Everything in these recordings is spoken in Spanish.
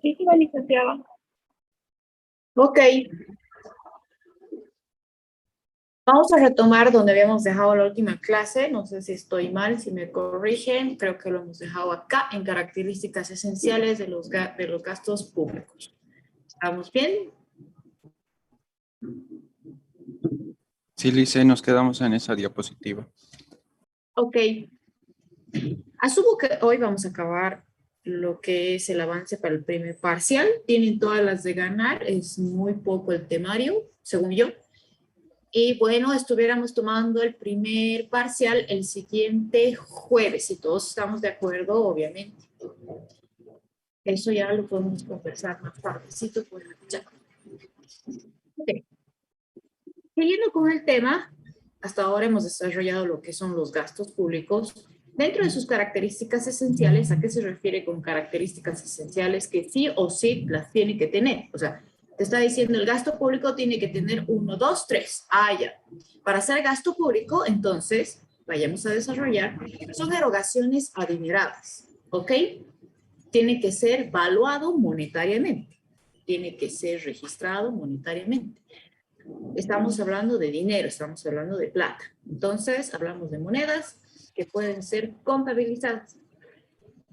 Muchísimas, licenciada. Ok, vamos a retomar donde habíamos dejado la última clase. No sé si estoy mal, si me corrigen. Creo que lo hemos dejado acá en características esenciales de los gastos públicos. ¿Estamos bien? Sí, Lice, nos quedamos en esa diapositiva. Ok. Asumo que hoy vamos a acabar lo que es el avance para el primer parcial. Tienen todas las de ganar. Es muy poco el temario, según yo. Y bueno, estuviéramos tomando el primer parcial el siguiente jueves, si todos estamos de acuerdo, obviamente. Eso ya lo podemos conversar más tardecito por el chat. Okay. Siguiendo con el tema, hasta ahora hemos desarrollado lo que son los gastos públicos. Dentro de sus características esenciales, ¿a qué se refiere con características esenciales? Que sí o sí las tiene que tener. O sea, te está diciendo el gasto público tiene que tener 1, 2, 3. Ah, ya. Para hacer gasto público, entonces, vayamos a desarrollar, son erogaciones adineradas, ¿ok? Tiene que ser valuado monetariamente. Tiene que ser registrado monetariamente. Estamos hablando de dinero, estamos hablando de plata. Entonces, hablamos de monedas que pueden ser contabilizadas.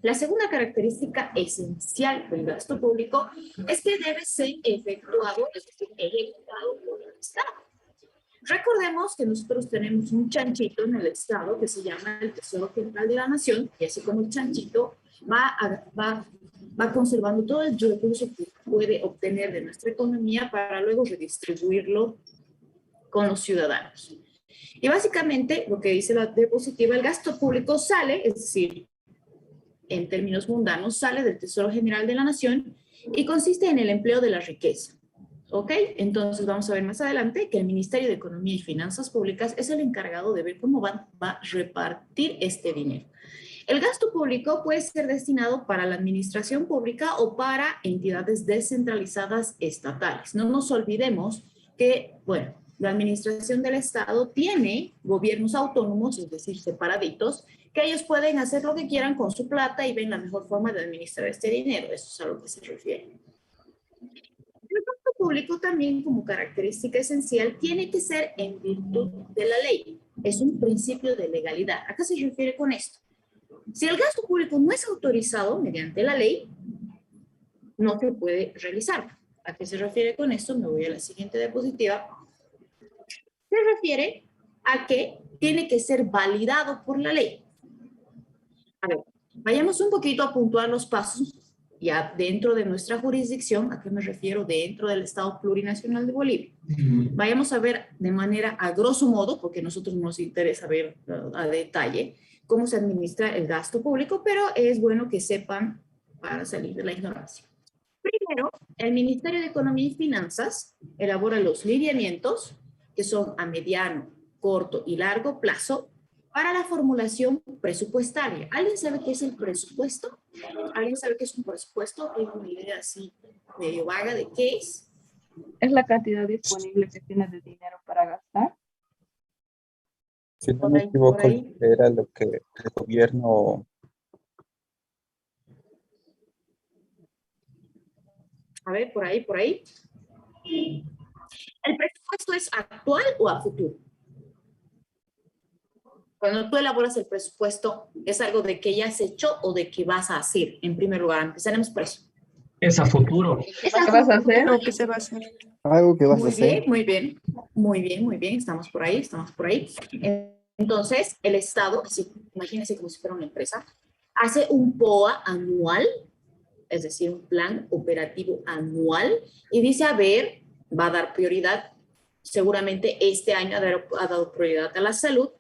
La segunda característica esencial del gasto público es que debe ser efectuado, es decir, ejecutado por el Estado. Recordemos que nosotros tenemos un chanchito en el Estado que se llama el Tesoro General de la Nación, y así como el chanchito va conservando todo el recurso que puede obtener de nuestra economía para luego redistribuirlo con los ciudadanos. Y básicamente lo que dice la diapositiva, el gasto público sale, es decir, en términos mundanos, sale del Tesoro General de la Nación y consiste en el empleo de la riqueza. ¿Ok? Entonces vamos a ver más adelante que el Ministerio de Economía y Finanzas Públicas es el encargado de ver cómo va a repartir este dinero. El gasto público puede ser destinado para la administración pública o para entidades descentralizadas estatales. No nos olvidemos que, bueno, la administración del Estado tiene gobiernos autónomos, es decir, separaditos, que ellos pueden hacer lo que quieran con su plata y ven la mejor forma de administrar este dinero. Eso es a lo que se refiere. El gasto público también, como característica esencial, tiene que ser en virtud de la ley. Es un principio de legalidad. ¿A qué se refiere con esto? Si el gasto público no es autorizado mediante la ley, no se puede realizar. ¿A qué se refiere con esto? Me voy a la siguiente diapositiva. Se refiere a que tiene que ser validado por la ley. A ver, vayamos un poquito a puntuar los pasos ya dentro de nuestra jurisdicción. ¿A qué me refiero? Dentro del Estado Plurinacional de Bolivia. Vayamos a ver de manera a grosso modo, porque a nosotros nos interesa ver a detalle cómo se administra el gasto público, pero es bueno que sepan para salir de la ignorancia. Primero, el Ministerio de Economía y Finanzas elabora los lineamientos que son a mediano, corto y largo plazo para la formulación presupuestaria. ¿Alguien sabe qué es el presupuesto? ¿Alguien sabe qué es un presupuesto? ¿Hay una idea así medio vaga de qué es? Es la cantidad disponible que tienes de dinero para gastar. Si no me equivoco, era lo que el gobierno... A ver, por ahí, por ahí. ¿El presupuesto es actual o a futuro? Cuando tú elaboras el presupuesto, ¿es algo de que ya has hecho o de que vas a hacer? En primer lugar, empezaremos por eso. Es a futuro. ¿Qué vas a hacer? Algo que se va a hacer. Algo que vas a Muy hacer. bien, muy bien. Muy bien, muy bien. Estamos por ahí, estamos por ahí. Entonces, el Estado, imagínense como si fuera una empresa, hace un POA anual, es decir, un plan operativo anual, y dice, a ver, va a dar prioridad, seguramente este año ha dado prioridad a la salud,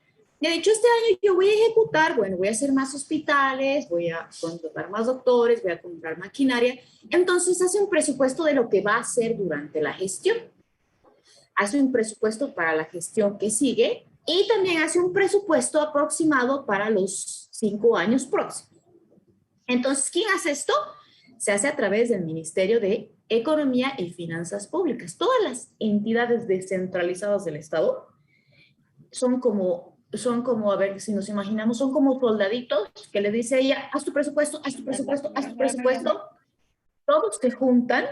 y ha dicho, este año yo voy a ejecutar, bueno, voy a hacer más hospitales, voy a contratar más doctores, voy a comprar maquinaria, entonces hace un presupuesto de lo que va a hacer durante la gestión. Hace un presupuesto para la gestión que sigue y también hace un presupuesto aproximado para los 5 años próximos. Entonces, ¿quién hace esto? Se hace a través del Ministerio de Economía y Finanzas Públicas. Todas las entidades descentralizadas del Estado son como, a ver si nos imaginamos, son como soldaditos que le dice a ella, haz tu presupuesto, haz tu presupuesto, haz tu presupuesto. Todos se juntan,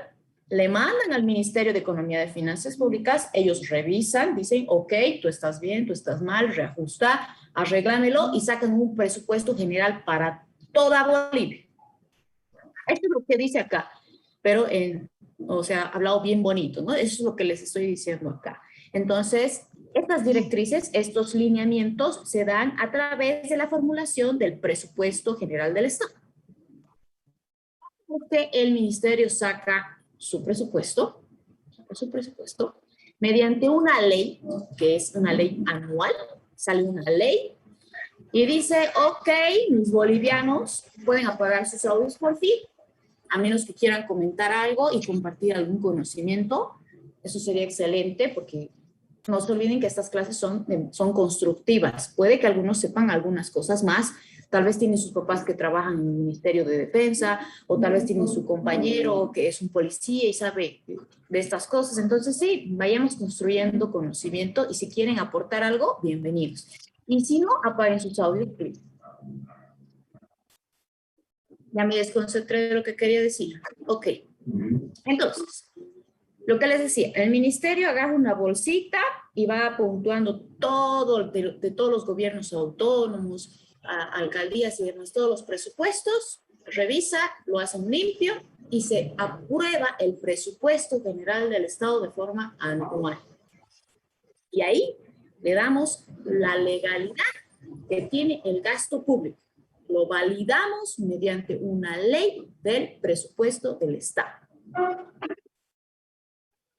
le mandan al Ministerio de Economía y Finanzas Públicas, ellos revisan, dicen, ok, tú estás bien, tú estás mal, reajusta, arréglamelo y sacan un presupuesto general para toda Bolivia. Esto es lo que dice acá, pero o sea, hablado bien bonito, ¿no? Eso es lo que les estoy diciendo acá. Entonces, estas directrices, estos lineamientos se dan a través de la formulación del presupuesto general del Estado. Porque el ministerio saca su presupuesto mediante una ley, que es una ley anual, sale una ley y dice, ok, mis bolivianos pueden apagar sus audios por fin, a menos que quieran comentar algo y compartir algún conocimiento. Eso sería excelente porque no se olviden que estas clases son constructivas. Puede que algunos sepan algunas cosas más. Tal vez tienen sus papás que trabajan en el Ministerio de Defensa, o tal vez tienen su compañero que es un policía y sabe de estas cosas. Entonces, sí, vayamos construyendo conocimiento y si quieren aportar algo, bienvenidos. Y si no, apaguen sus audios, please. Ya me desconcentré de lo que quería decir. Ok. Entonces, lo que les decía, el ministerio agarra una bolsita y va puntuando todo de todos los gobiernos autónomos, alcaldías y demás, todos los presupuestos, revisa, lo hacen limpio y se aprueba el presupuesto general del Estado de forma anual. Y ahí le damos la legalidad que tiene el gasto público. Lo validamos mediante una ley del presupuesto del Estado.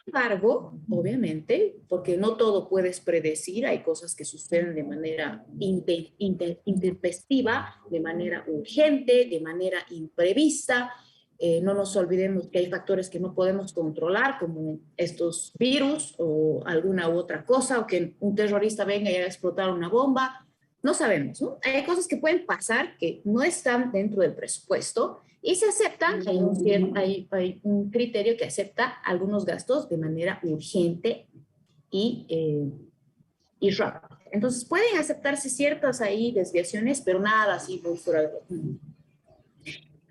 Sin embargo, obviamente, porque no todo puedes predecir, hay cosas que suceden de manera intempestiva, de manera urgente, de manera imprevista. No nos olvidemos que hay factores que no podemos controlar, como estos virus o alguna u otra cosa, o que un terrorista venga y haga explotar una bomba. No sabemos, ¿no? Hay cosas que pueden pasar que no están dentro del presupuesto y se aceptan, hay un criterio que acepta algunos gastos de manera urgente y rápida. Entonces pueden aceptarse ciertas ahí desviaciones, pero nada así muy fuera de lo común.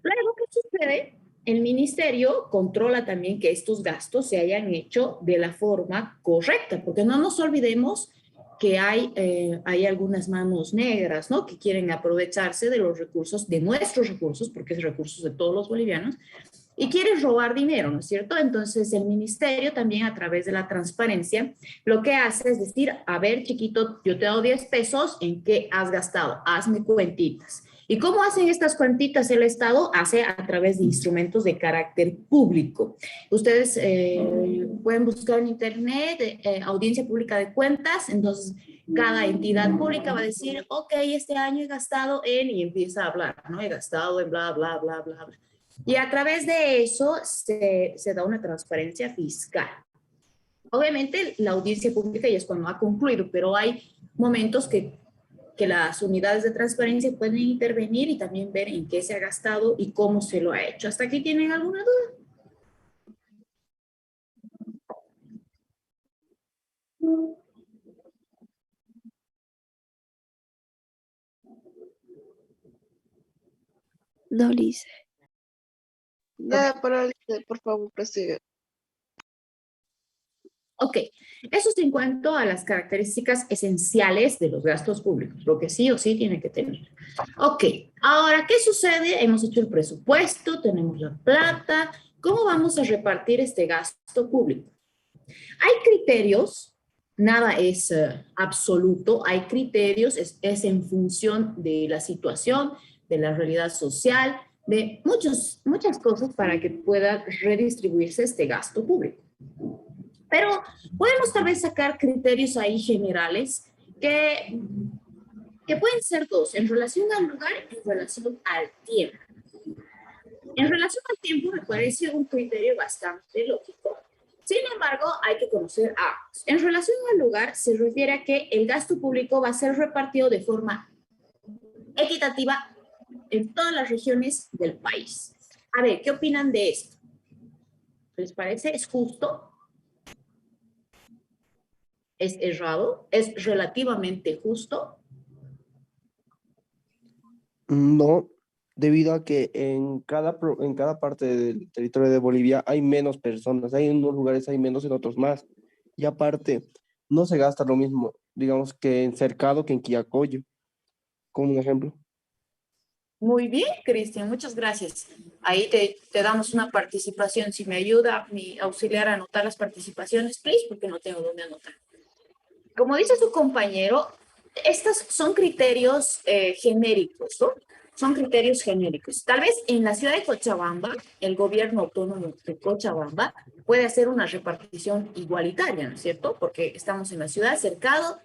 Luego, ¿qué sucede? El ministerio controla también que estos gastos se hayan hecho de la forma correcta, porque no nos olvidemos que hay algunas manos negras, ¿no? Que quieren aprovecharse de los recursos, de nuestros recursos, porque es recursos de todos los bolivianos, y quieren robar dinero, ¿no es cierto? Entonces el ministerio también a través de la transparencia lo que hace es decir, a ver chiquito, yo te doy 10 pesos, ¿en qué has gastado? Hazme cuentitas. ¿Y cómo hacen estas cuentitas el Estado? Hace a través de instrumentos de carácter público. Ustedes pueden buscar en internet audiencia pública de cuentas, entonces cada entidad pública va a decir, ok, este año he gastado en, y empieza a hablar, ¿no? He gastado en bla, bla, bla, bla, bla. Y a través de eso se da una transparencia fiscal. Obviamente la audiencia pública ya es cuando ha concluido, pero hay momentos que las unidades de transparencia pueden intervenir y también ver en qué se ha gastado y cómo se lo ha hecho. ¿Hasta aquí tienen alguna duda? No, Lice. Nada, por favor, prosiga. Ok, eso es en cuanto a las características esenciales de los gastos públicos, lo que sí o sí tiene que tener. Ok, ahora, ¿qué sucede? Hemos hecho el presupuesto, tenemos la plata, ¿cómo vamos a repartir este gasto público? Hay criterios, nada es absoluto, hay criterios, es en función de la situación, de la realidad social, de muchas cosas para que pueda redistribuirse este gasto público. Pero podemos tal vez sacar criterios ahí generales que pueden ser dos, en relación al lugar y en relación al tiempo. En relación al tiempo me parece un criterio bastante lógico. Sin embargo, hay que conocer ambos. En relación al lugar, se refiere a que el gasto público va a ser repartido de forma equitativa en todas las regiones del país. A ver, ¿qué opinan de esto? ¿Les parece? ¿Es justo? ¿Es errado? ¿Es relativamente justo? No, debido a que en cada parte del territorio de Bolivia hay menos personas, hay en unos lugares hay menos, en otros más. Y aparte, no se gasta lo mismo, digamos, que en Cercado que en Quillacollo, como un ejemplo. Muy bien, Cristian, muchas gracias. Ahí te damos una participación. Si me ayuda mi auxiliar a anotar las participaciones, please, porque no tengo dónde anotar. Como dice su compañero, estos son criterios genéricos, ¿no? Son criterios genéricos. Tal vez en la ciudad de Cochabamba, el gobierno autónomo de Cochabamba puede hacer una repartición igualitaria, ¿no es cierto? Porque estamos en la ciudad, cercado,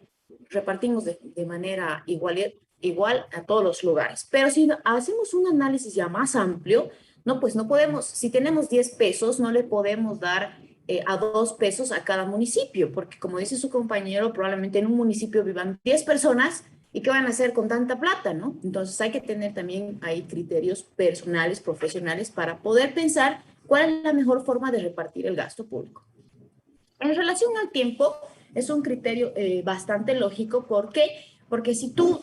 repartimos de manera igual a todos los lugares. Pero si hacemos un análisis ya más amplio, no, pues no podemos, si tenemos 10 pesos, no le podemos dar a 2 pesos a cada municipio, porque como dice su compañero, probablemente en un municipio vivan 10 personas y qué van a hacer con tanta plata, ¿no? Entonces hay que tener también ahí criterios personales, profesionales, para poder pensar cuál es la mejor forma de repartir el gasto público. En relación al tiempo, es un criterio bastante lógico. ¿Por qué? Porque si tú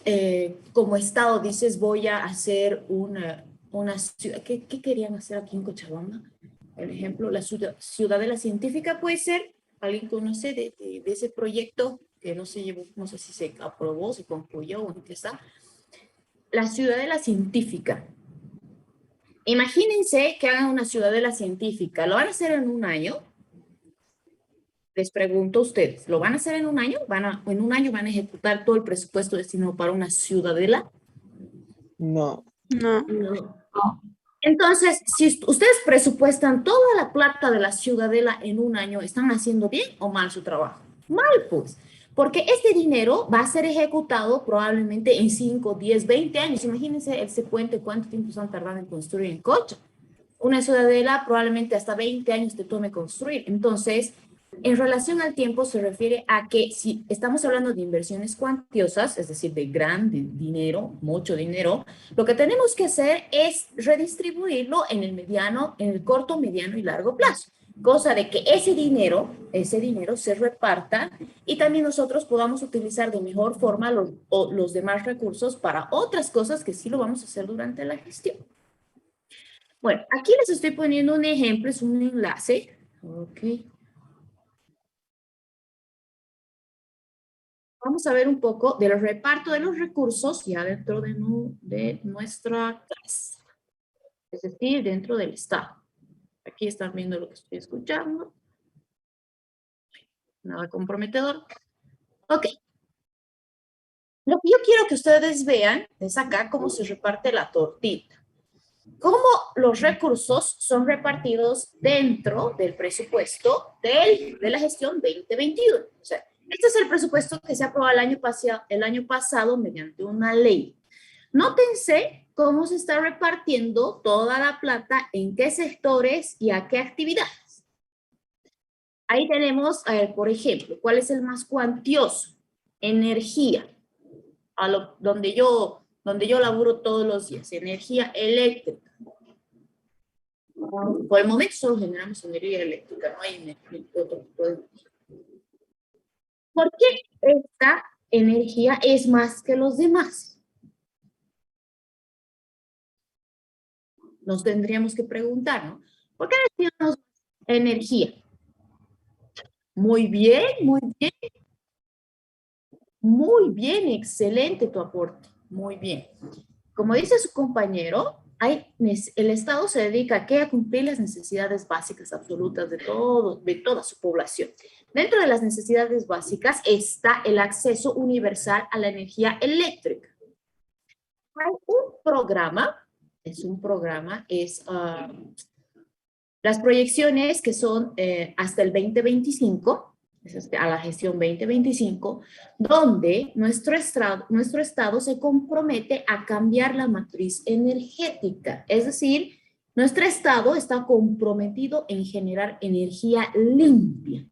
como Estado dices voy a hacer una ciudad, ¿qué querían hacer aquí en Cochabamba? Por ejemplo, la ciudadela científica puede ser, alguien conoce de ese proyecto que no se llevó, no sé si se aprobó, se concluyó o en qué está. La ciudadela científica. Imagínense que hagan una ciudadela científica, ¿lo van a hacer en un año? Les pregunto a ustedes, ¿lo van a hacer en un año? ¿En un año van a ejecutar todo el presupuesto destinado para una ciudadela? No. No. No. Entonces, si ustedes presupuestan toda la plata de la ciudadela en un año, ¿están haciendo bien o mal su trabajo? Mal, pues. Porque este dinero va a ser ejecutado probablemente en 5, 10, 20 años. Imagínense ese puente, cuánto tiempo se han tardado en construir en Cocha. Una ciudadela probablemente hasta 20 años te tome construir. Entonces, en relación al tiempo se refiere a que si estamos hablando de inversiones cuantiosas, es decir, de gran dinero, mucho dinero, lo que tenemos que hacer es redistribuirlo en el mediano, en el corto, mediano y largo plazo. Cosa de que ese dinero se reparta y también nosotros podamos utilizar de mejor forma los demás recursos para otras cosas que sí lo vamos a hacer durante la gestión. Bueno, aquí les estoy poniendo un ejemplo, es un enlace. Ok. Vamos a ver un poco del reparto de los recursos ya dentro de nuestra casa, es decir, dentro del Estado. Aquí están viendo lo que estoy escuchando. Nada comprometedor. Ok. Lo que yo quiero que ustedes vean es acá cómo se reparte la tortita. Cómo los recursos son repartidos dentro del presupuesto de la gestión 2021. O sea, este es el presupuesto que se aprobó el año pasado mediante una ley. Nótense cómo se está repartiendo toda la plata, en qué sectores y a qué actividades. Ahí tenemos, por ejemplo, ¿cuál es el más cuantioso? Energía, donde yo laburo todos los días, energía eléctrica. Por el momento solo generamos energía eléctrica, no hay otro tipo de energía. ¿Por qué esta energía es más que los demás? Nos tendríamos que preguntar, ¿no? ¿Por qué necesitamos energía? Muy bien, muy bien. Muy bien, excelente tu aporte. Muy bien. Como dice su compañero, el Estado se dedica ¿a qué? A cumplir las necesidades básicas absolutas de toda su población. Dentro de las necesidades básicas está el acceso universal a la energía eléctrica. Hay un programa, las proyecciones que son hasta el 2025, a la gestión 2025, donde nuestro estado se compromete a cambiar la matriz energética. Es decir, nuestro estado está comprometido en generar energía limpia,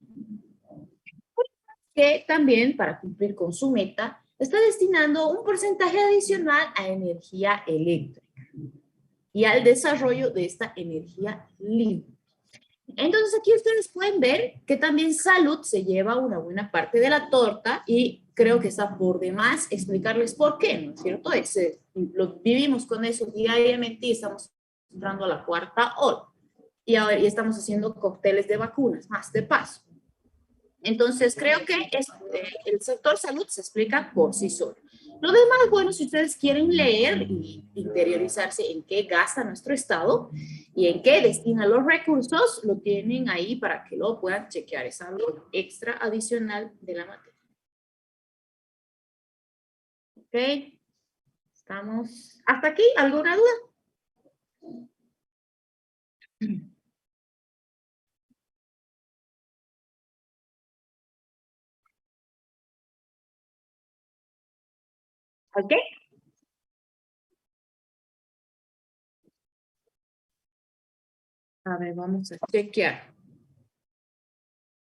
que también, para cumplir con su meta, está destinando un porcentaje adicional a energía eléctrica y al desarrollo de esta energía limpia. Entonces aquí ustedes pueden ver que también salud se lleva una buena parte de la torta y creo que está por demás explicarles por qué, ¿no es cierto? Lo vivimos con eso diariamente y estamos entrando a la cuarta ola. Y ahora ya estamos haciendo cócteles de vacunas, más de paso. Entonces creo que el sector salud se explica por sí solo. Lo demás, bueno, si ustedes quieren leer y interiorizarse en qué gasta nuestro Estado y en qué destina los recursos, lo tienen ahí para que lo puedan chequear. Es algo extra adicional de la materia. ¿Ok? Estamos hasta aquí. ¿Alguna duda? ¿Ok? A ver, vamos a chequear.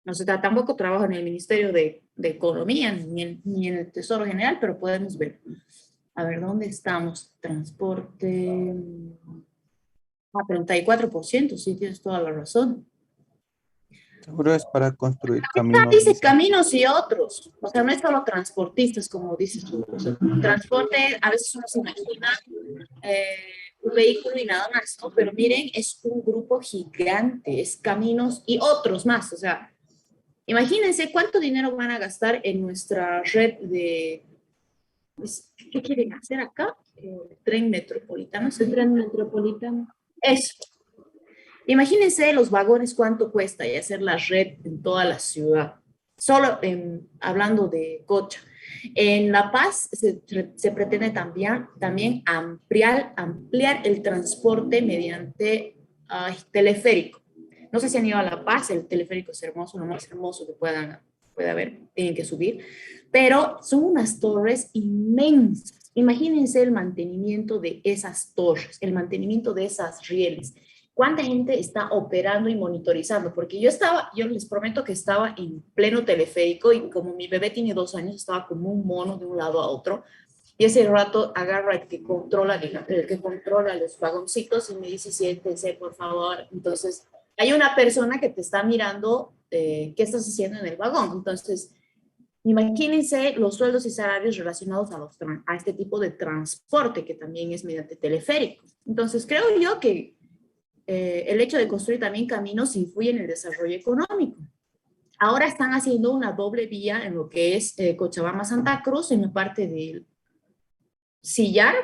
No sé, tampoco trabajo en el Ministerio de Economía ni en el Tesoro General, pero podemos ver. A ver, ¿dónde estamos? Transporte. 34%, sí, tienes toda la razón. Seguro es para construir Acá caminos, dice dice. caminos y otros. O sea, no es solo transportistas, como dices tú. Transporte, a veces uno se imagina un vehículo y nada más, ¿no? Pero miren, es un grupo gigante, es caminos y otros más. O sea, imagínense cuánto dinero van a gastar en nuestra red de... ¿Qué quieren hacer acá? Tren metropolitano. El tren metropolitano. Eso. Imagínense los vagones cuánto cuesta y hacer la red en toda la ciudad. Solo hablando de Cocha. En La Paz se pretende también ampliar el transporte mediante teleférico. No sé si han ido a La Paz, el teleférico es hermoso, lo más hermoso que pueda haber, tienen que subir, pero son unas torres inmensas. Imagínense el mantenimiento de esas torres, el mantenimiento de esas rieles. ¿Cuánta gente está operando y monitorizando? Porque yo les prometo que estaba en pleno teleférico y como mi bebé tiene 2 años, estaba como un mono de un lado a otro. Y ese rato agarra el que controla los vagoncitos y me dice, siéntense, por favor. Entonces, hay una persona que te está mirando qué estás haciendo en el vagón. Entonces, imagínense los sueldos y salarios relacionados a este tipo de transporte, que también es mediante teleférico. Entonces, creo yo que el hecho de construir también caminos influye en el desarrollo económico. Ahora están haciendo una doble vía en lo que es Cochabamba-Santa Cruz, en la parte del Sillar.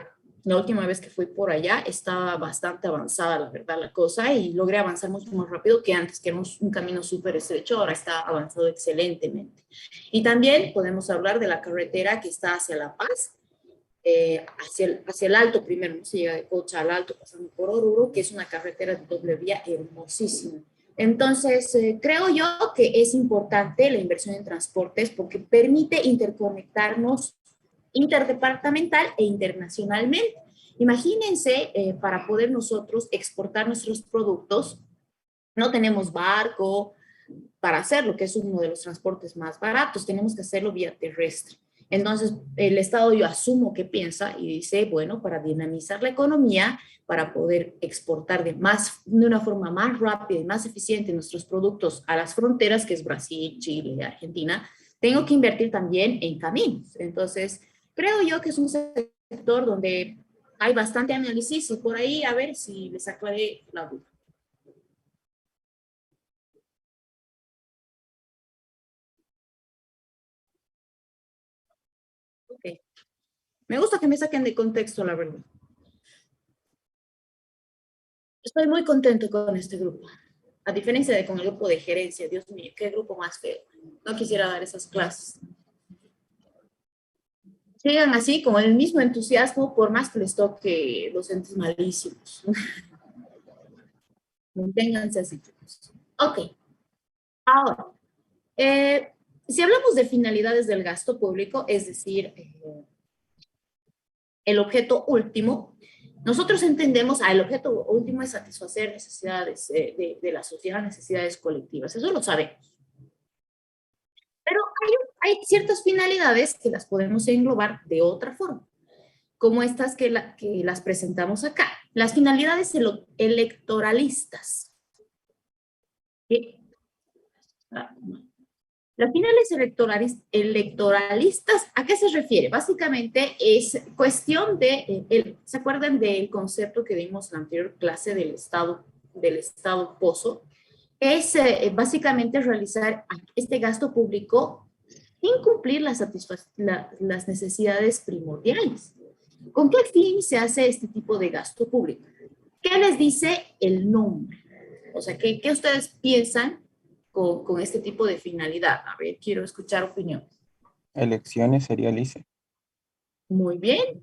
La última vez que fui por allá estaba bastante avanzada, la verdad, la cosa, y logré avanzar mucho más rápido que antes, que era un camino súper estrecho, ahora está avanzado excelentemente. Y también podemos hablar de la carretera que está hacia La Paz, hacia el Alto primero, no se llega de Cocha al Alto pasando por Oruro, que es una carretera de doble vía hermosísima. Entonces, creo yo que es importante la inversión en transportes porque permite interconectarnos interdepartamental e internacionalmente. Imagínense, para poder nosotros exportar nuestros productos, no tenemos barco para hacerlo, que es uno de los transportes más baratos, tenemos que hacerlo vía terrestre. Entonces, el Estado yo asumo que piensa y dice, bueno, para dinamizar la economía, para poder exportar de una forma más rápida y más eficiente nuestros productos a las fronteras, que es Brasil, Chile, Argentina, tengo que invertir también en caminos. Entonces, creo yo que es un sector donde hay bastante análisis y por ahí a ver si les aclaré la duda. Okay. Me gusta que me saquen de contexto, la verdad. Estoy muy contento con este grupo. A diferencia de con el grupo de gerencia, Dios mío, qué grupo más feo. No quisiera dar esas clases. Sigan así, con el mismo entusiasmo, por más que les toque docentes malísimos. Manténganse así, chicos. Ok. Ahora, si hablamos de finalidades del gasto público, es decir, el objeto último, nosotros entendemos, el objeto último es satisfacer necesidades de la sociedad, necesidades colectivas, eso lo sabemos. Pero hay ciertas finalidades que las podemos englobar de otra forma, como estas que las presentamos acá. Las finalidades electoralistas. Y, las finales electoralistas, ¿a qué se refiere? Básicamente es cuestión de, ¿se acuerdan del concepto que dimos en la anterior clase del estado pozo? Es básicamente realizar este gasto público sin cumplir las necesidades primordiales. ¿Con qué fin se hace este tipo de gasto público? ¿Qué les dice el nombre? O sea, ¿qué ustedes piensan con este tipo de finalidad? A ver, quiero escuchar opinión. Elecciones sería el ICE. Muy bien.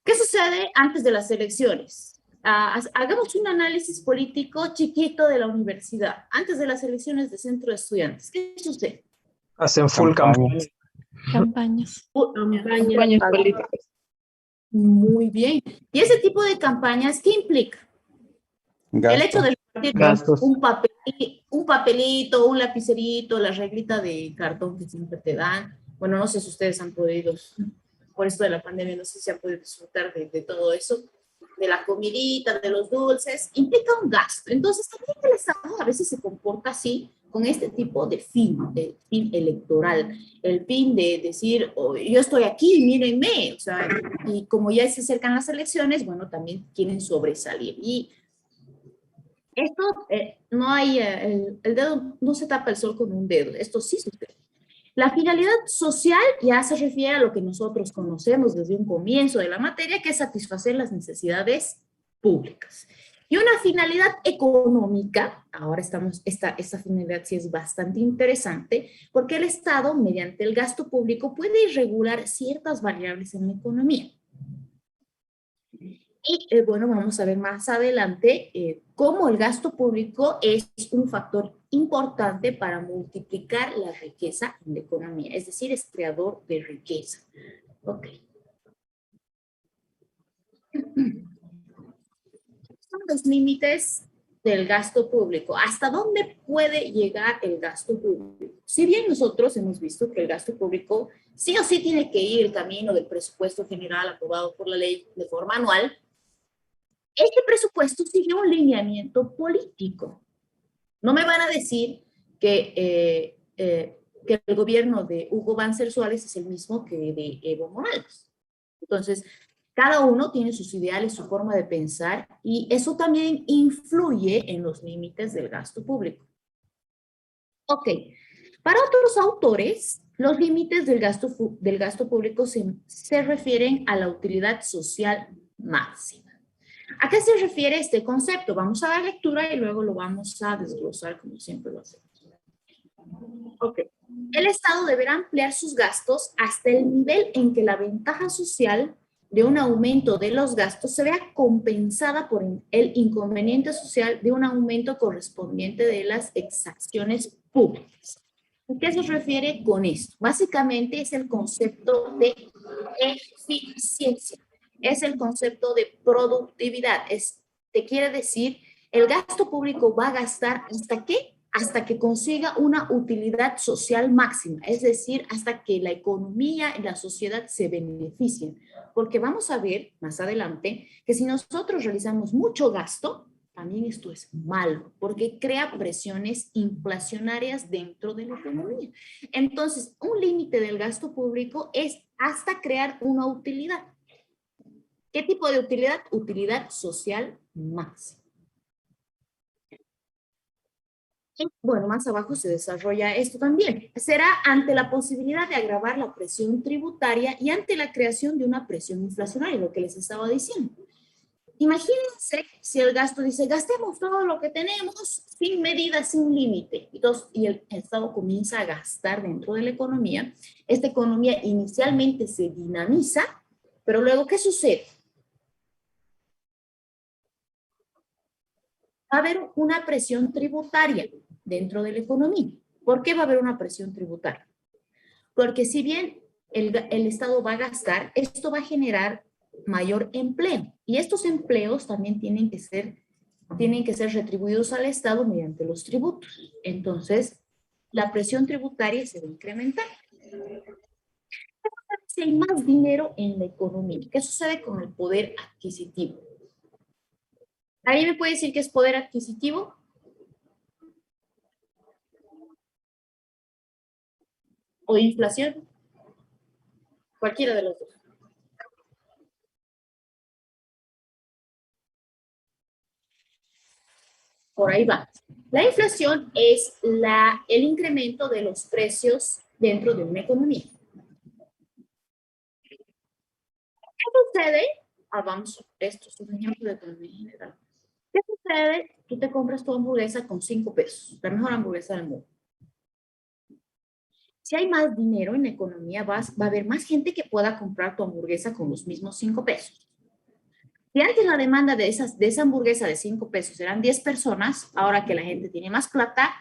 ¿Qué sucede antes de las elecciones? Hagamos un análisis político chiquito de la universidad. Antes de las elecciones de centro de estudiantes, ¿qué sucede? Hacen full campaña. Campañas. Campañas políticas. Muy bien. ¿Y ese tipo de campañas qué implica? Gasto. El hecho de repartir Gastos. un papelito, un lapicerito, la reglita de cartón que siempre te dan. Bueno, no sé si ustedes han podido, por esto de la pandemia, no sé si han podido disfrutar de todo eso, de la comidita, de los dulces, implica un gasto. Entonces, también el Estado a veces se comporta así con este tipo de fin electoral, el fin de decir, oh, yo estoy aquí, mírenme, o sea, y como ya se acercan las elecciones, bueno, también quieren sobresalir. Y esto, no hay, el dedo, no se tapa el sol con un dedo, esto sí sucede. La finalidad social ya se refiere a lo que nosotros conocemos desde un comienzo de la materia, que es satisfacer las necesidades públicas. Y una finalidad económica, ahora esta finalidad sí es bastante interesante, porque el Estado, mediante el gasto público, puede regular ciertas variables en la economía. Y bueno, vamos a ver más adelante cómo el gasto público es un factor importante para multiplicar la riqueza en la economía, es decir, es creador de riqueza. Ok. Son los límites del gasto público. ¿Hasta dónde puede llegar el gasto público? Si bien nosotros hemos visto que el gasto público sí o sí tiene que ir el camino del presupuesto general aprobado por la ley de forma anual, este presupuesto sigue un lineamiento político. No me van a decir que el gobierno de Hugo Banzer Suárez es el mismo que de Evo Morales. Entonces, cada uno tiene sus ideales, su forma de pensar, y eso también influye en los límites del gasto público. Ok, para otros autores, los límites del gasto público se refieren a la utilidad social máxima. ¿A qué se refiere este concepto? Vamos a dar lectura y luego lo vamos a desglosar como siempre lo hacemos. Ok. El Estado deberá ampliar sus gastos hasta el nivel en que la ventaja social de un aumento de los gastos se vea compensada por el inconveniente social de un aumento correspondiente de las exacciones públicas. ¿A qué se refiere con esto? Básicamente es el concepto de eficiencia. Es el concepto de productividad. Te quiere decir, el gasto público va a gastar ¿hasta qué? Hasta que consiga una utilidad social máxima, es decir, hasta que la economía y la sociedad se beneficien. Porque vamos a ver más adelante que si nosotros realizamos mucho gasto, también esto es malo, porque crea presiones inflacionarias dentro de la economía. Entonces, un límite del gasto público es hasta crear una utilidad. ¿Qué tipo de utilidad? Utilidad social máxima. Y bueno, más abajo se desarrolla esto también. Será ante la posibilidad de agravar la presión tributaria y ante la creación de una presión inflacionaria, lo que les estaba diciendo. Imagínense si el gasto dice, gastemos todo lo que tenemos sin medida, sin límite. Y el Estado comienza a gastar dentro de la economía. Esta economía inicialmente se dinamiza, pero luego, ¿qué sucede? Va a haber una presión tributaria dentro de la economía. ¿Por qué va a haber una presión tributaria? Porque si bien el Estado va a gastar, esto va a generar mayor empleo. Y estos empleos también tienen que ser retribuidos al Estado mediante los tributos. Entonces, la presión tributaria se va a incrementar. Si hay más dinero en la economía, ¿qué sucede con el poder adquisitivo? ¿Alguien me puede decir qué es poder adquisitivo? o inflación. Cualquiera de los dos. Por ahí va. La inflación es el incremento de los precios dentro de una economía. ¿Qué sucede? Vamos, esto es un ejemplo de economía general. ¿Qué sucede? Tú te compras tu hamburguesa con 5 pesos, la mejor hamburguesa del mundo. Si hay más dinero en la economía, va a haber más gente que pueda comprar tu hamburguesa con los mismos 5 pesos. Si antes la demanda de esa hamburguesa de 5 pesos eran 10 personas, ahora que la gente tiene más plata,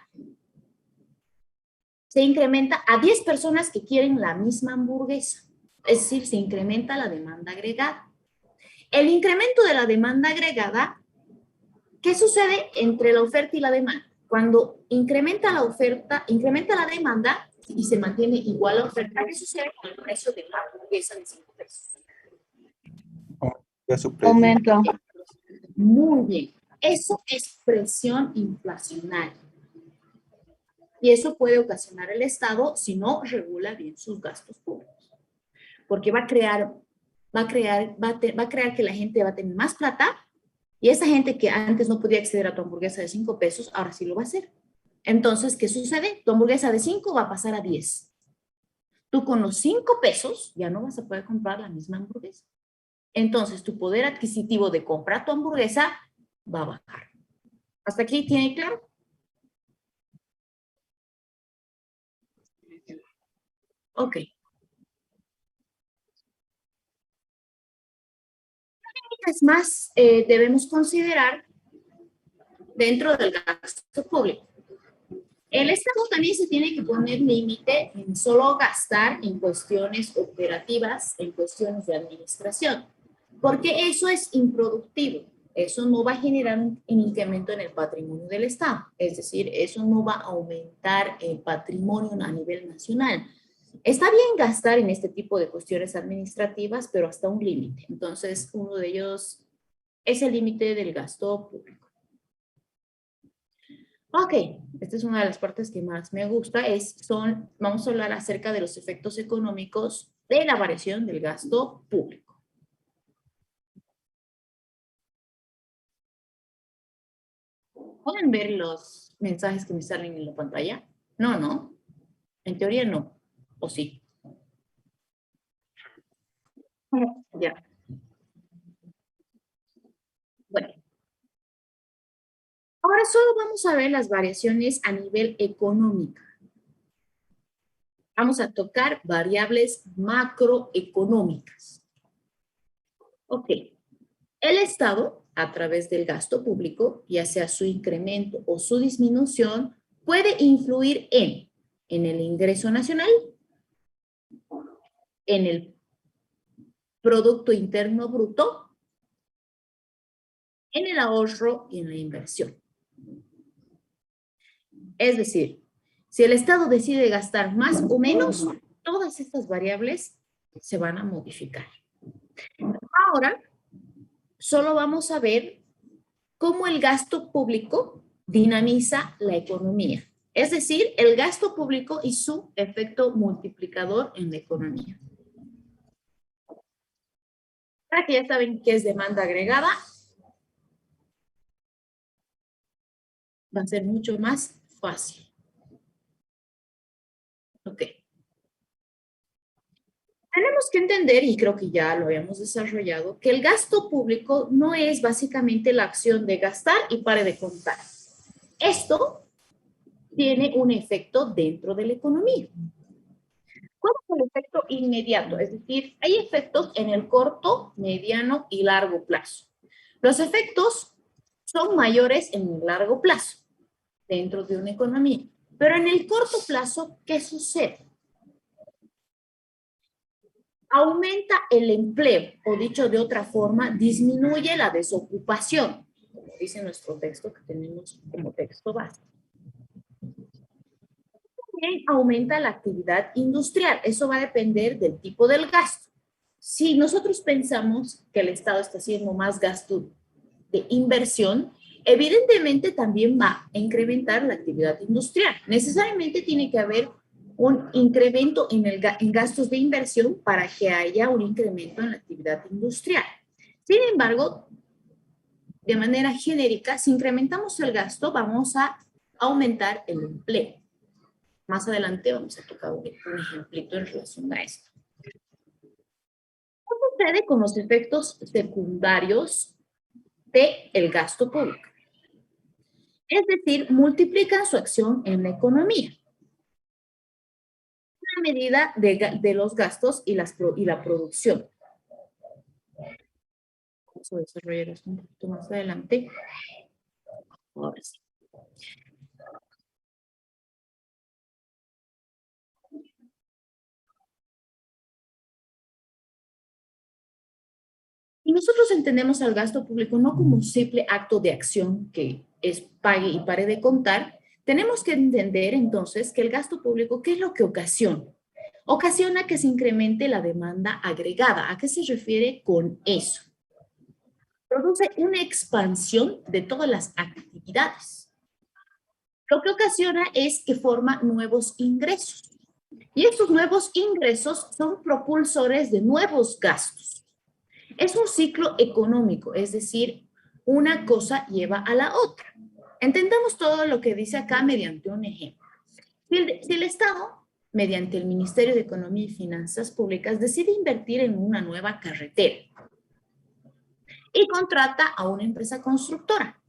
se incrementa a 10 personas que quieren la misma hamburguesa. Es decir, se incrementa la demanda agregada. El incremento de la demanda agregada, ¿qué sucede entre la oferta y la demanda? Cuando incrementa la oferta, incrementa la demanda y se mantiene igual la oferta, ¿qué sucede con el precio de la hamburguesa de 5 pesos? Ya su precio. Aumento. Muy bien. Eso es presión inflacionaria. Y eso puede ocasionar el Estado si no regula bien sus gastos públicos. Porque va a crear que la gente va a tener más plata y esa gente que antes no podía acceder a tu hamburguesa de 5 pesos, ahora sí lo va a hacer. Entonces, ¿qué sucede? Tu hamburguesa de 5 va a pasar a 10. Tú con los 5 pesos ya no vas a poder comprar la misma hamburguesa. Entonces, tu poder adquisitivo de comprar tu hamburguesa va a bajar. ¿Hasta aquí tiene claro? Ok. Es más, debemos considerar dentro del gasto público. El Estado también se tiene que poner límite en solo gastar en cuestiones operativas, en cuestiones de administración, porque eso es improductivo. Eso no va a generar un incremento en el patrimonio del Estado. Es decir, eso no va a aumentar el patrimonio a nivel nacional. Está bien gastar en este tipo de cuestiones administrativas, pero hasta un límite. Entonces, uno de ellos es el límite del gasto público. Ok, esta es una de las partes que más me gusta, vamos a hablar acerca de los efectos económicos de la variación del gasto público. ¿Pueden ver los mensajes que me salen en la pantalla? No, no. En teoría no. ¿O sí? Ya. Bueno. Ahora solo vamos a ver las variaciones a nivel económico. Vamos a tocar variables macroeconómicas. Ok. El Estado, a través del gasto público, ya sea su incremento o su disminución, puede influir en el ingreso nacional, en el Producto Interno Bruto, en el ahorro y en la inversión. Es decir, si el Estado decide gastar más o menos, todas estas variables se van a modificar. Ahora, solo vamos a ver cómo el gasto público dinamiza la economía. Es decir, el gasto público y su efecto multiplicador en la economía. Para que ya saben qué es demanda agregada, va a ser mucho más fácil. Ok. Tenemos que entender, y creo que ya lo habíamos desarrollado, que el gasto público no es básicamente la acción de gastar y pare de contar. Esto tiene un efecto dentro de la economía. ¿Cuál es el efecto inmediato? Es decir, hay efectos en el corto, mediano y largo plazo. Los efectos son mayores en el largo plazo dentro de una economía. Pero en el corto plazo, ¿qué sucede? Aumenta el empleo, o dicho de otra forma, disminuye la desocupación, como dice nuestro texto que tenemos como texto base. También aumenta la actividad industrial, eso va a depender del tipo del gasto. Si nosotros pensamos que el Estado está haciendo más gasto de inversión, evidentemente también va a incrementar la actividad industrial. Necesariamente tiene que haber un incremento en gastos de inversión para que haya un incremento en la actividad industrial. Sin embargo, de manera genérica, si incrementamos el gasto, vamos a aumentar el empleo. Más adelante vamos a tocar un ejemplito en relación a esto. ¿Qué sucede con los efectos secundarios del gasto público? Es decir, multiplican su acción en la economía. Una medida de los gastos y la producción. Vamos a desarrollar esto un poquito más adelante. Ahora sí. Y nosotros entendemos al gasto público no como un simple acto de acción que es pague y pare de contar, tenemos que entender entonces que el gasto público, ¿qué es lo que ocasiona? Ocasiona que se incremente la demanda agregada. ¿A qué se refiere con eso? Produce una expansión de todas las actividades. Lo que ocasiona es que forma nuevos ingresos. Y estos nuevos ingresos son propulsores de nuevos gastos. Es un ciclo económico, es decir, una cosa lleva a la otra. Entendamos todo lo que dice acá mediante un ejemplo. Si el Estado, mediante el Ministerio de Economía y Finanzas Públicas, decide invertir en una nueva carretera y contrata a una empresa constructora.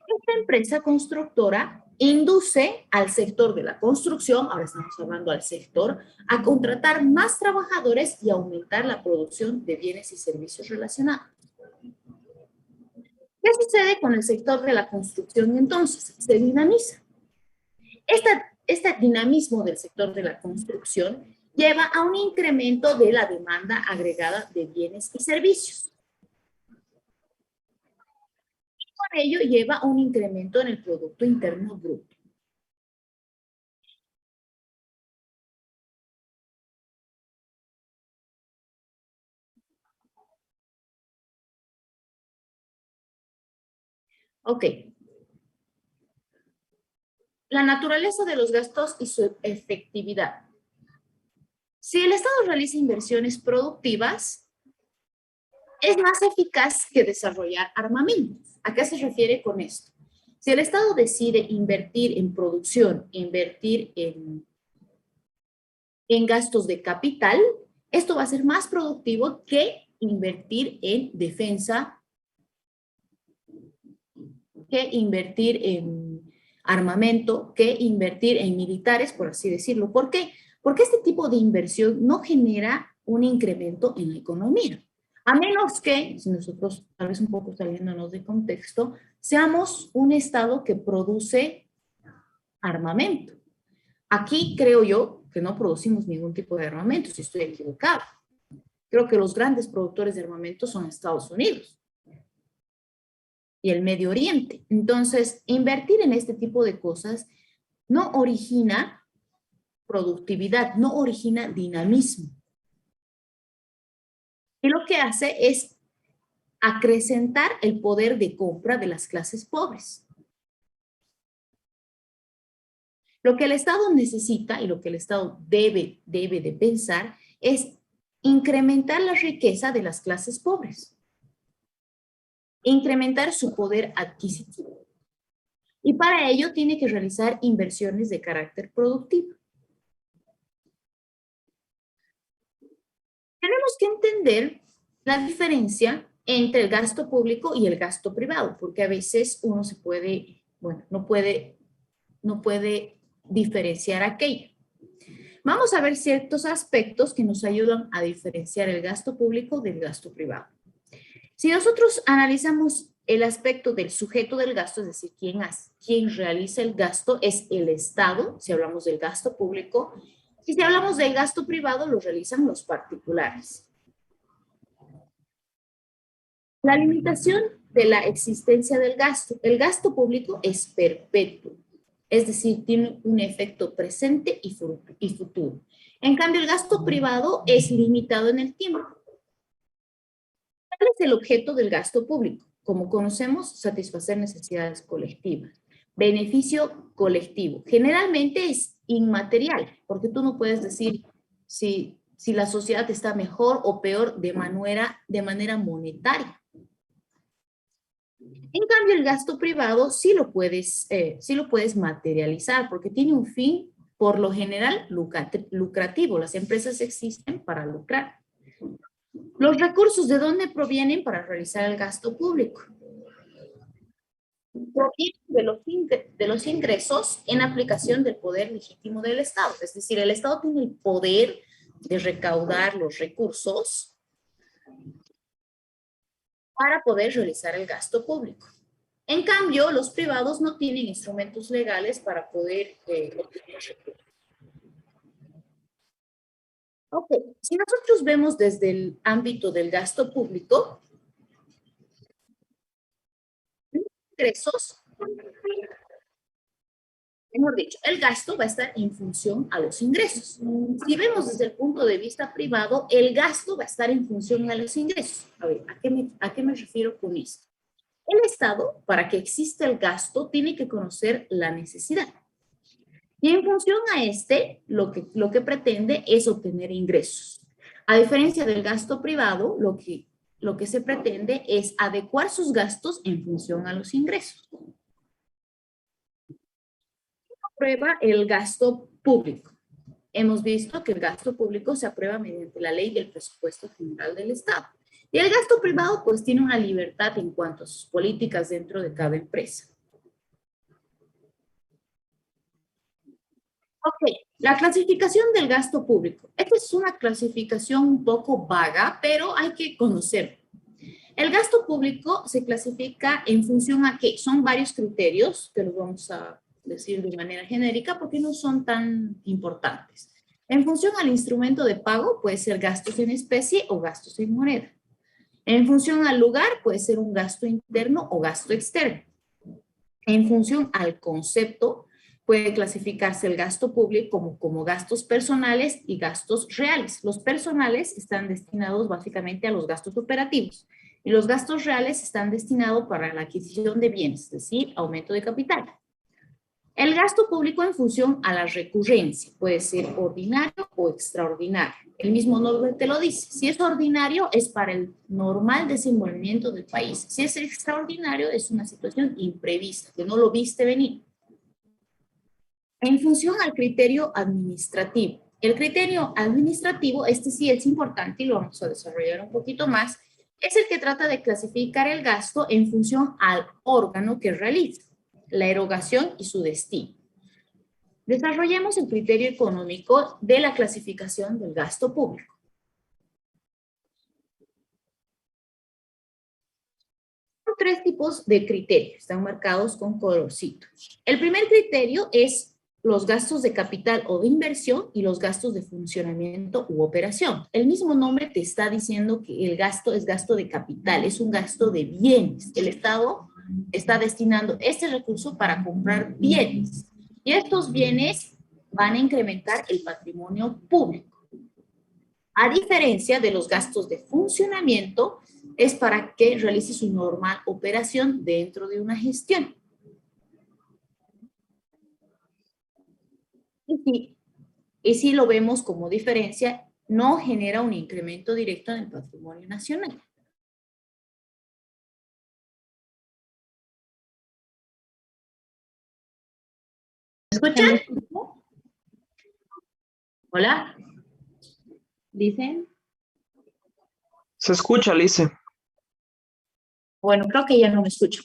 Esta empresa constructora induce al sector de la construcción, ahora estamos hablando al sector, a contratar más trabajadores y aumentar la producción de bienes y servicios relacionados. ¿Qué sucede con el sector de la construcción entonces? Se dinamiza. Este dinamismo del sector de la construcción lleva a un incremento de la demanda agregada de bienes y servicios. Y con ello lleva a un incremento en el Producto Interno Bruto. Ok. La naturaleza de los gastos y su efectividad. Si el Estado realiza inversiones productivas, es más eficaz que desarrollar armamentos. ¿A qué se refiere con esto? Si el Estado decide invertir en producción, invertir en gastos de capital, esto va a ser más productivo que invertir en defensa, que invertir en armamento, que invertir en militares, por así decirlo. ¿Por qué? Porque este tipo de inversión no genera un incremento en la economía. A menos que, si nosotros, tal vez un poco saliéndonos de contexto, seamos un Estado que produce armamento. Aquí creo yo que no producimos ningún tipo de armamento, si estoy equivocado. Creo que los grandes productores de armamento son Estados Unidos y el Medio Oriente. Entonces, invertir en este tipo de cosas no origina productividad, no origina dinamismo. Y lo que hace es acrecentar el poder de compra de las clases pobres. Lo que el Estado necesita y lo que el Estado debe de pensar es incrementar la riqueza de las clases pobres. Incrementar su poder adquisitivo. Y para ello tiene que realizar inversiones de carácter productivo. Tenemos que entender la diferencia entre el gasto público y el gasto privado, porque a veces uno se puede, bueno, no puede diferenciar aquello. Vamos a ver ciertos aspectos que nos ayudan a diferenciar el gasto público del gasto privado. Si nosotros analizamos el aspecto del sujeto del gasto, es decir, quien realiza el gasto es el Estado, si hablamos del gasto público, y si hablamos del gasto privado, lo realizan los particulares. La limitación de la existencia del gasto. El gasto público es perpetuo, es decir, tiene un efecto presente y futuro. En cambio, el gasto privado es limitado en el tiempo. ¿Cuál es el objeto del gasto público? Como conocemos, satisfacer necesidades colectivas. beneficio colectivo. Generalmente es inmaterial, porque tú no puedes decir si la sociedad está mejor o peor de manera monetaria. En cambio, el gasto privado sí lo puedes materializar, porque tiene un fin, por lo general, lucrativo. Las empresas existen para lucrar. ¿Los recursos de dónde provienen para realizar el gasto público? Provienen de los ingresos en aplicación del poder legítimo del Estado. Es decir, el Estado tiene el poder de recaudar los recursos para poder realizar el gasto público. En cambio, los privados no tienen instrumentos legales para poder obtener recursos. Ok, si nosotros vemos desde el ámbito del gasto público, ingresos, mejor dicho, el gasto va a estar en función a los ingresos. Si vemos desde el punto de vista privado, el gasto va a estar en función a los ingresos. A ver, ¿a qué me refiero con esto? El Estado, para que exista el gasto, tiene que conocer la necesidad. Y en función a lo que pretende es obtener ingresos. A diferencia del gasto privado, lo que se pretende es adecuar sus gastos en función a los ingresos. Aprueba el gasto público. Hemos visto que el gasto público se aprueba mediante la ley del presupuesto general del Estado. Y el gasto privado pues tiene una libertad en cuanto a sus políticas dentro de cada empresa. Ok, la clasificación del gasto público. Esta es una clasificación un poco vaga, pero hay que conocerlo. El gasto público se clasifica en función a qué. Son varios criterios que los vamos a decir de manera genérica porque no son tan importantes. En función al instrumento de pago, puede ser gastos en especie o gastos en moneda. En función al lugar, puede ser un gasto interno o gasto externo. En función al concepto, puede clasificarse el gasto público como gastos personales y gastos reales. Los personales están destinados básicamente a los gastos operativos y los gastos reales están destinados para la adquisición de bienes, es decir, aumento de capital. El gasto público en función a la recurrencia puede ser ordinario o extraordinario. El mismo nombre te lo dice. Si es ordinario, es para el normal desenvolvimiento del país. Si es extraordinario, es una situación imprevista, que no lo viste venir. En función al criterio administrativo. El criterio administrativo, este sí es importante y lo vamos a desarrollar un poquito más, es el que trata de clasificar el gasto en función al órgano que realiza la erogación y su destino. Desarrollemos el criterio económico de la clasificación del gasto público. Son tres tipos de criterios, están marcados con colorcito. El primer criterio es los gastos de capital o de inversión y los gastos de funcionamiento u operación. El mismo nombre te está diciendo que el gasto es gasto de capital, es un gasto de bienes. El Estado está destinando este recurso para comprar bienes. Y estos bienes van a incrementar el patrimonio público. A diferencia de los gastos de funcionamiento, es para que realice su normal operación dentro de una gestión. Y si lo vemos como diferencia, no genera un incremento directo en el patrimonio nacional. ¿Me escuchan? ¿Hola? ¿Dicen? Se escucha, Lice. Bueno, creo que ya no me escucho.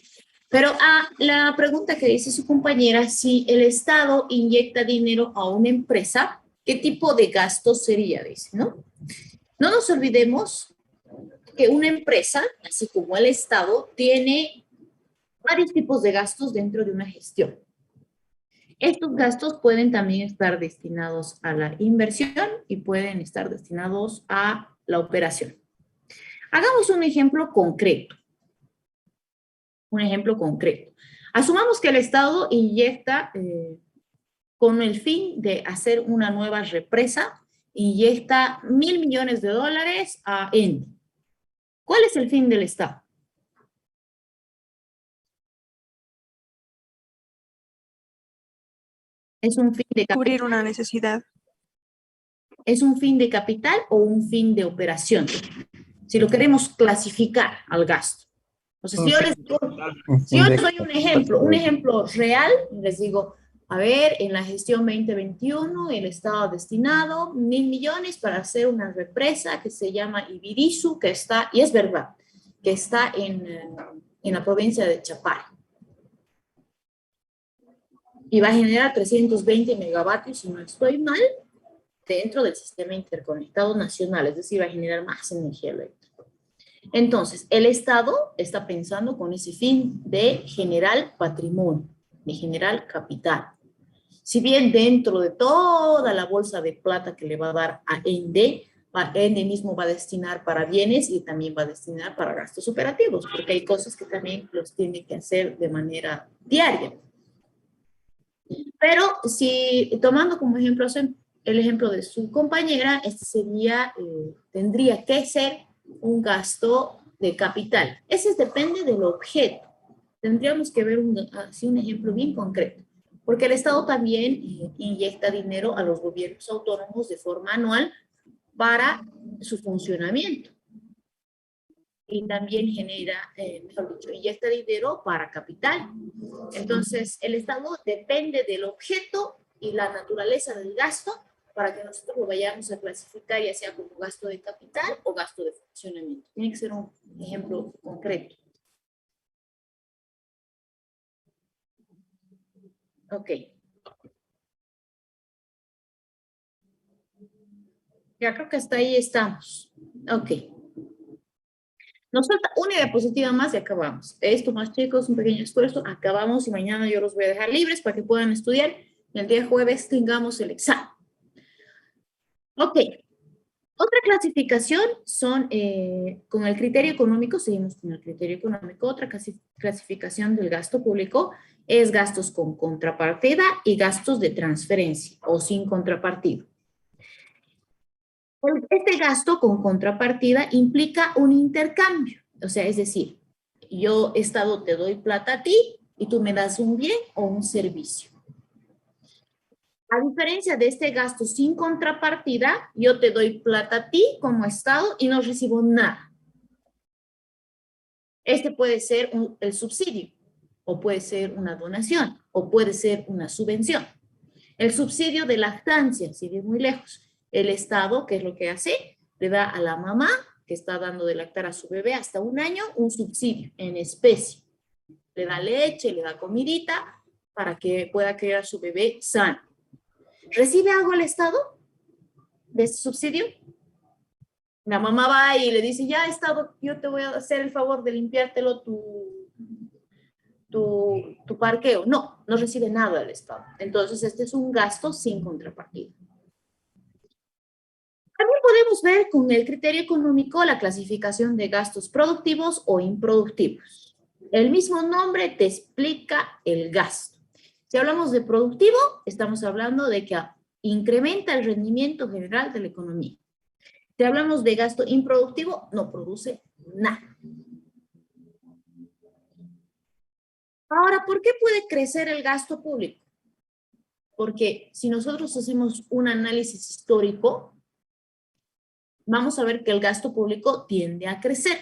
Pero la pregunta que dice su compañera, si el Estado inyecta dinero a una empresa, ¿qué tipo de gasto sería? Dice, ¿no? No nos olvidemos que una empresa, así como el Estado, tiene varios tipos de gastos dentro de una gestión. Estos gastos pueden también estar destinados a la inversión y pueden estar destinados a la operación. Hagamos un ejemplo concreto. Un ejemplo concreto. Asumamos que el Estado inyecta, con el fin de hacer una nueva represa, inyecta $1.000 millones a ENDE. ¿Cuál es el fin del Estado? ¿Es un fin de Cubrir capital? una necesidad. ¿Es un fin de capital o un fin de operación? Si lo queremos clasificar al gasto. O sea, si yo les digo, si yo les doy un ejemplo real, les digo, a ver, en la gestión 2021 el Estado ha destinado 1.000 millones para hacer una represa que se llama Ibirizu, que está, y es verdad, que está en la provincia de Chapare. Y va a generar 320 megavatios, si no estoy mal, dentro del sistema interconectado nacional, es decir, va a generar más energía eléctrica. Entonces, el Estado está pensando con ese fin de generar patrimonio, de generar capital. Si bien dentro de toda la bolsa de plata que le va a dar a ENDE, ENDE mismo va a destinar para bienes y también va a destinar para gastos operativos, porque hay cosas que también los tiene que hacer de manera diaria. Pero si, tomando como ejemplo el ejemplo de su compañera, este sería, tendría que ser un gasto de capital. Ese depende del objeto. Tendríamos que ver así un ejemplo bien concreto, porque el Estado también inyecta dinero a los gobiernos autónomos de forma anual para su funcionamiento. Y también genera, mejor dicho, inyecta dinero para capital. Entonces, el Estado depende del objeto y la naturaleza del gasto para que nosotros lo vayamos a clasificar, ya sea como gasto de capital o gasto de funcionamiento. Tiene que ser un ejemplo concreto. Ok. Ya creo que hasta ahí estamos. Ok. Nos falta una diapositiva más y acabamos. Esto más chicos, un pequeño esfuerzo, acabamos y mañana yo los voy a dejar libres para que puedan estudiar. El día jueves tengamos el examen. Ok. Otra clasificación son, con el criterio económico, seguimos con el criterio económico, otra clasificación del gasto público es gastos con contrapartida y gastos de transferencia o sin contrapartida. Este gasto con contrapartida implica un intercambio, o sea, es decir, yo, Estado, te doy plata a ti y tú me das un bien o un servicio. A diferencia de este gasto sin contrapartida, yo te doy plata a ti como Estado y no recibo nada. Este puede ser el subsidio, o puede ser una donación, o puede ser una subvención. El subsidio de lactancia, si bien muy lejos, el Estado, ¿qué es lo que hace? Le da a la mamá que está dando de lactar a su bebé hasta 1 año un subsidio en especie. Le da leche, le da comidita para que pueda criar a su bebé sano. ¿Recibe algo el Estado de ese subsidio? La mamá va y le dice, ya Estado, yo te voy a hacer el favor de limpiártelo tu parqueo. No, no recibe nada del Estado. Entonces, este es un gasto sin contrapartida. También podemos ver con el criterio económico la clasificación de gastos productivos o improductivos. El mismo nombre te explica el gasto. Si hablamos de productivo, estamos hablando de que incrementa el rendimiento general de la economía. Si hablamos de gasto improductivo, no produce nada. Ahora, ¿por qué puede crecer el gasto público? Porque si nosotros hacemos un análisis histórico, vamos a ver que el gasto público tiende a crecer.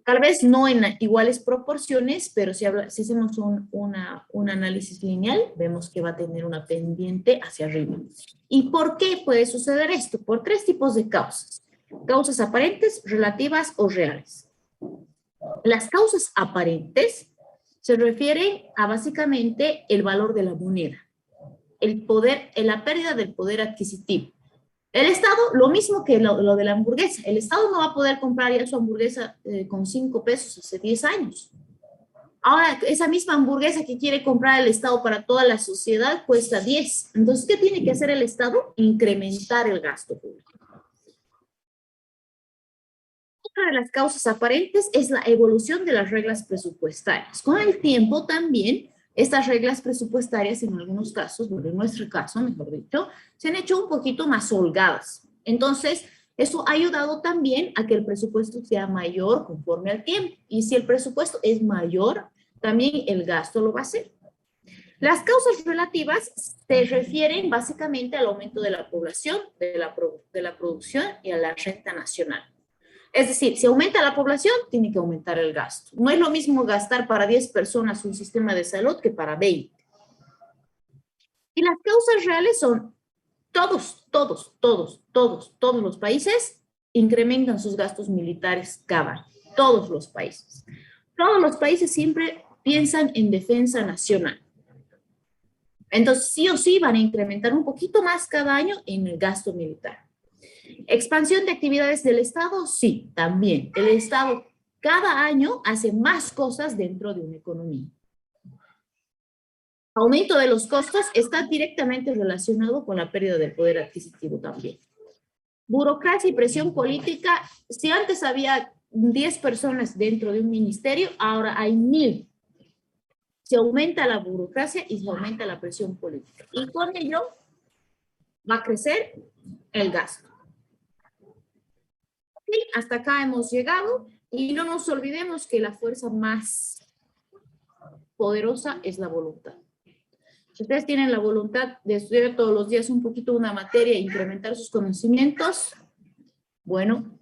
Tal vez no en iguales proporciones, pero si hacemos un análisis lineal, vemos que va a tener una pendiente hacia arriba. ¿Y por qué puede suceder esto? Por 3 tipos de causas. Causas aparentes, relativas o reales. Las causas aparentes se refieren a básicamente el valor de la moneda, el poder, la pérdida del poder adquisitivo. El Estado, lo mismo que lo de la hamburguesa. El Estado no va a poder comprar ya su hamburguesa con 5 pesos hace 10 años. Ahora, esa misma hamburguesa que quiere comprar el Estado para toda la sociedad cuesta 10. Entonces, ¿qué tiene que hacer el Estado? Incrementar el gasto público. Otra de las causas aparentes es la evolución de las reglas presupuestarias. Con el tiempo también, estas reglas presupuestarias en algunos casos, bueno, en nuestro caso, mejor dicho, se han hecho un poquito más holgadas. Entonces, eso ha ayudado también a que el presupuesto sea mayor conforme al tiempo. Y si el presupuesto es mayor, también el gasto lo va a hacer. Las causas relativas se refieren básicamente al aumento de la población, de la producción y a la renta nacional. Es decir, si aumenta la población, tiene que aumentar el gasto. No es lo mismo gastar para 10 personas un sistema de salud que para 20. Y las causas reales son todos los países incrementan sus gastos militares cada año. Todos los países. Todos los países siempre piensan en defensa nacional. Entonces, sí o sí van a incrementar un poquito más cada año en el gasto militar. ¿Expansión de actividades del Estado? Sí, también. El Estado cada año hace más cosas dentro de una economía. Aumento de los costos está directamente relacionado con la pérdida del poder adquisitivo también. Burocracia y presión política. Si antes había 10 personas dentro de un ministerio, ahora hay 1000. Se aumenta la burocracia y se aumenta la presión política. Y con ello va a crecer el gasto. Okay, hasta acá hemos llegado y no nos olvidemos que la fuerza más poderosa es la voluntad. Si ustedes tienen la voluntad de estudiar todos los días un poquito una materia e incrementar sus conocimientos, bueno,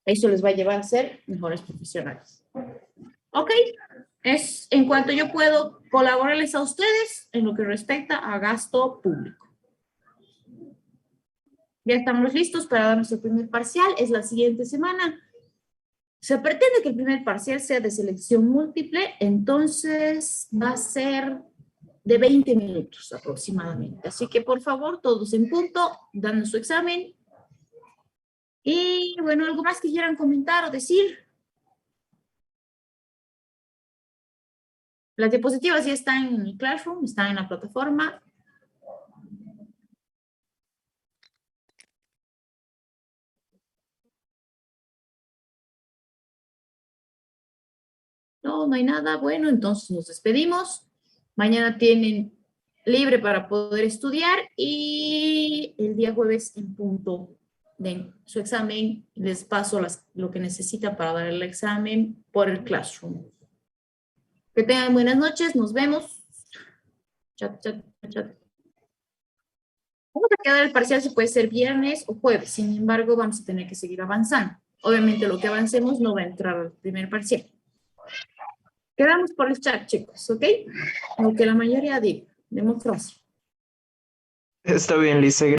eso les va a llevar a ser mejores profesionales. Ok, es en cuanto yo puedo colaborarles a ustedes en lo que respecta a gasto público. Ya estamos listos para dar nuestro primer parcial, es la siguiente semana. Se pretende que el primer parcial sea de selección múltiple, entonces va a ser de 20 minutos aproximadamente. Así que por favor, todos en punto, dando su examen. Y bueno, ¿algo más que quieran comentar o decir? Las diapositivas ya están en el Classroom, están en la plataforma. No hay nada. Bueno, entonces nos despedimos. Mañana tienen libre para poder estudiar y el día jueves en punto de su examen les paso lo que necesitan para dar el examen por el Classroom. Que tengan buenas noches, nos vemos. Chat. Vamos a quedar el parcial si puede ser viernes o jueves, sin embargo vamos a tener que seguir avanzando. Obviamente lo que avancemos no va a entrar al primer parcial. Quedamos por el chat, chicos, ¿ok? Lo que la mayoría diga, demostración. Está bien, Lice.